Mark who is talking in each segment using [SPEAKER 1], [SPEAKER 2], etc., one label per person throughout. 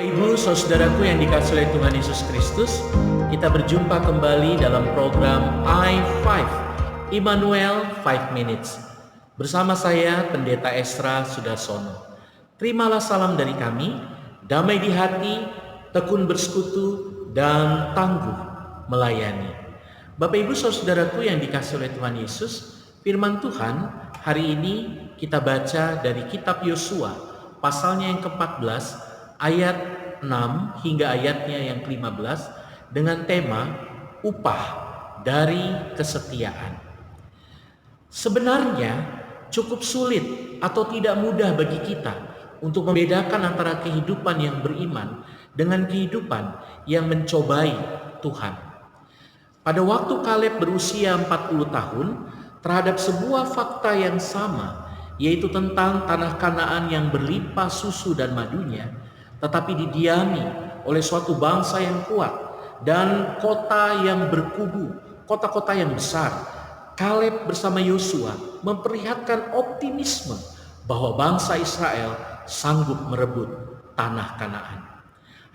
[SPEAKER 1] Bapak Ibu, saudaraku yang dikasihi oleh Tuhan Yesus Kristus, kita berjumpa kembali dalam program I5, Immanuel 5 Minutes. Bersama saya, Pendeta Esra Sudarsono. Terimalah salam dari kami, damai di hati, tekun bersekutu, dan tangguh melayani. Bapak Ibu, saudaraku yang dikasihi oleh Tuhan Yesus, firman Tuhan hari ini kita baca dari kitab Yosua, pasalnya yang ke-14, ayat 6 hingga ayatnya yang ke-15 dengan tema upah dari kesetiaan. Sebenarnya cukup sulit atau tidak mudah bagi kita untuk membedakan antara kehidupan yang beriman dengan kehidupan yang mencobai Tuhan. Pada waktu Kaleb berusia 40 tahun, terhadap sebuah fakta yang sama, yaitu tentang tanah Kanaan yang berlimpah susu dan madunya, tetapi didiami oleh suatu bangsa yang kuat dan kota yang berkubu, kota-kota yang besar. Kaleb bersama Yosua memperlihatkan optimisme bahwa bangsa Israel sanggup merebut tanah Kanaan.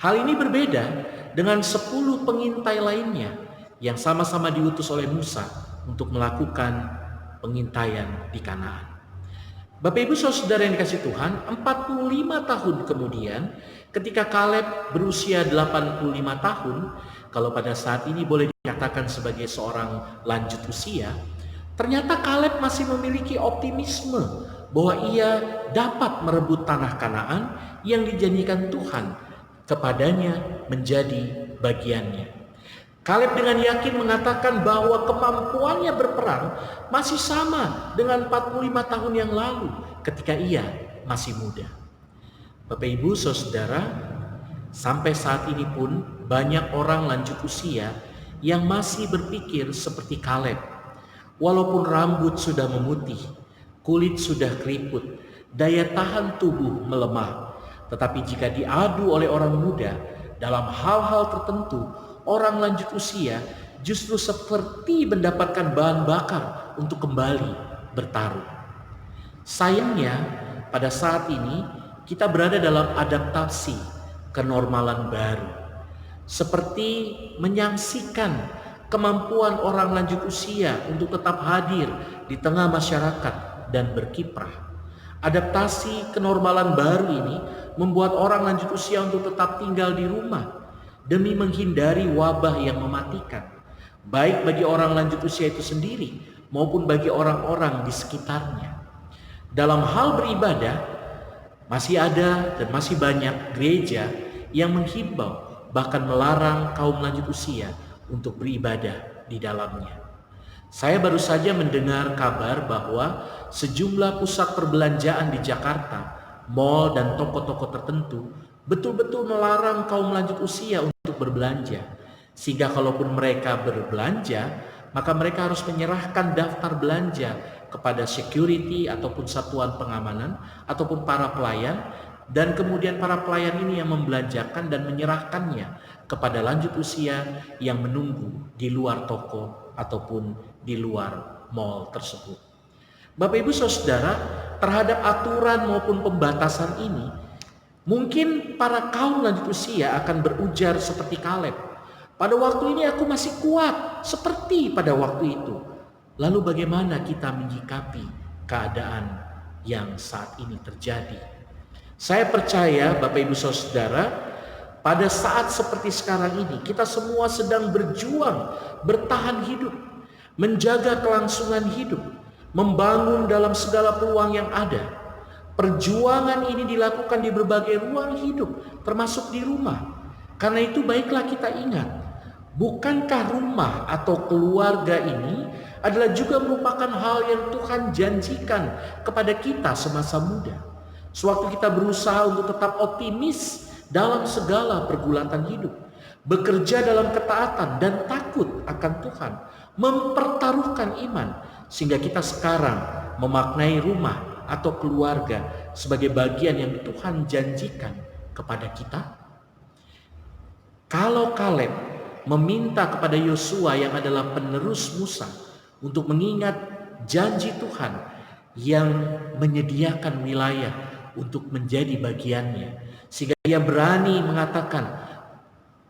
[SPEAKER 1] Hal ini berbeda dengan 10 pengintai lainnya yang sama-sama diutus oleh Musa untuk melakukan pengintaian di Kanaan. Bapak Ibu saudara yang dikasihi Tuhan, 45 tahun kemudian ketika Kaleb berusia 85 tahun, kalau pada saat ini boleh dikatakan sebagai seorang lanjut usia, ternyata Kaleb masih memiliki optimisme bahwa ia dapat merebut tanah Kanaan yang dijanjikan Tuhan kepadanya menjadi bagiannya. Kaleb dengan yakin mengatakan bahwa kemampuannya berperang masih sama dengan 45 tahun yang lalu ketika ia masih muda. Bapak Ibu saudara, sampai saat ini pun banyak orang lanjut usia yang masih berpikir seperti Kaleb. Walaupun rambut sudah memutih, kulit sudah keriput, daya tahan tubuh melemah. Tetapi jika diadu oleh orang muda dalam hal-hal tertentu, orang lanjut usia justru seperti mendapatkan bahan bakar untuk kembali bertarung. Sayangnya pada saat ini kita berada dalam adaptasi kenormalan baru. Seperti menyaksikan kemampuan orang lanjut usia untuk tetap hadir di tengah masyarakat dan berkiprah. Adaptasi kenormalan baru ini membuat orang lanjut usia untuk tetap tinggal di rumah demi menghindari wabah yang mematikan, baik bagi orang lanjut usia itu sendiri maupun bagi orang-orang di sekitarnya. Dalam hal beribadah, masih ada dan masih banyak gereja yang menghimbau bahkan melarang kaum lanjut usia untuk beribadah di dalamnya. Saya baru saja mendengar kabar bahwa sejumlah pusat perbelanjaan di Jakarta, mal dan toko-toko tertentu betul-betul melarang kaum lanjut usia untuk berbelanja. Sehingga kalaupun mereka berbelanja, maka mereka harus menyerahkan daftar belanja kepada security ataupun satuan pengamanan ataupun para pelayan, dan kemudian para pelayan ini yang membelanjakan dan menyerahkannya kepada lanjut usia yang menunggu di luar toko ataupun di luar mal tersebut. Bapak Ibu saudara, terhadap aturan maupun pembatasan ini, mungkin para kaum lanjut usia akan berujar seperti Kaleb. Pada waktu ini aku masih kuat seperti pada waktu itu. Lalu bagaimana kita menyikapi keadaan yang saat ini terjadi? Saya percaya Bapak Ibu saudara, pada saat seperti sekarang ini kita semua sedang berjuang bertahan hidup, menjaga kelangsungan hidup, membangun dalam segala peluang yang ada. Perjuangan ini dilakukan di berbagai ruang hidup, termasuk di rumah. Karena itu baiklah kita ingat, bukankah rumah atau keluarga ini adalah juga merupakan hal yang Tuhan janjikan kepada kita semasa muda. Sewaktu kita berusaha untuk tetap optimis dalam segala pergulatan hidup, bekerja dalam ketaatan dan takut akan Tuhan, mempertaruhkan iman, sehingga kita sekarang memaknai rumah atau keluarga sebagai bagian yang Tuhan janjikan kepada kita. Kalau Kaleb meminta kepada Yosua yang adalah penerus Musa untuk mengingat janji Tuhan yang menyediakan wilayah untuk menjadi bagiannya, sehingga ia berani mengatakan,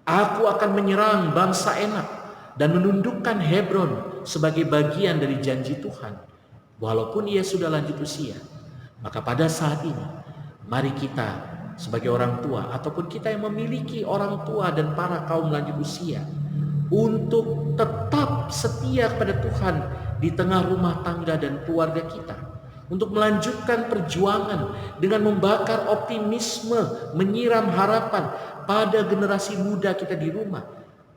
[SPEAKER 1] aku akan menyerang bangsa Enak dan menundukkan Hebron sebagai bagian dari janji Tuhan. Walaupun ia sudah lanjut usia, maka pada saat ini mari kita sebagai orang tua ataupun kita yang memiliki orang tua dan para kaum lanjut usia untuk tetap setia kepada Tuhan di tengah rumah tangga dan keluarga kita, untuk melanjutkan perjuangan dengan membakar optimisme, menyiram harapan pada generasi muda kita di rumah,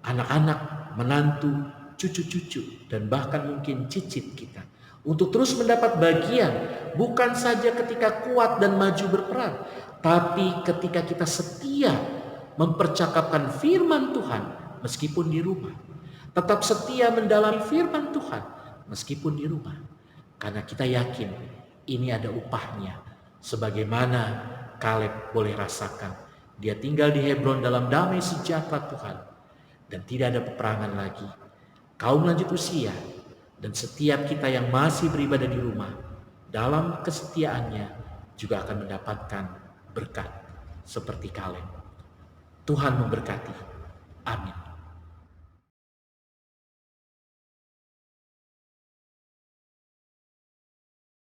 [SPEAKER 1] anak-anak, menantu, cucu-cucu, dan bahkan mungkin cicit kita, untuk terus mendapat bagian bukan saja ketika kuat dan maju berperang, tapi ketika kita setia mempercakapkan firman Tuhan meskipun di rumah, tetap setia mendalami firman Tuhan meskipun di rumah, karena kita yakin ini ada upahnya. Sebagaimana Kaleb boleh rasakan, dia tinggal di Hebron dalam damai sejahtera Tuhan dan tidak ada peperangan lagi. Kaum lanjut usia dan setiap kita yang masih beribadah di rumah dalam kesetiaannya juga akan mendapatkan berkat seperti Kaleb. Tuhan memberkati. Amin.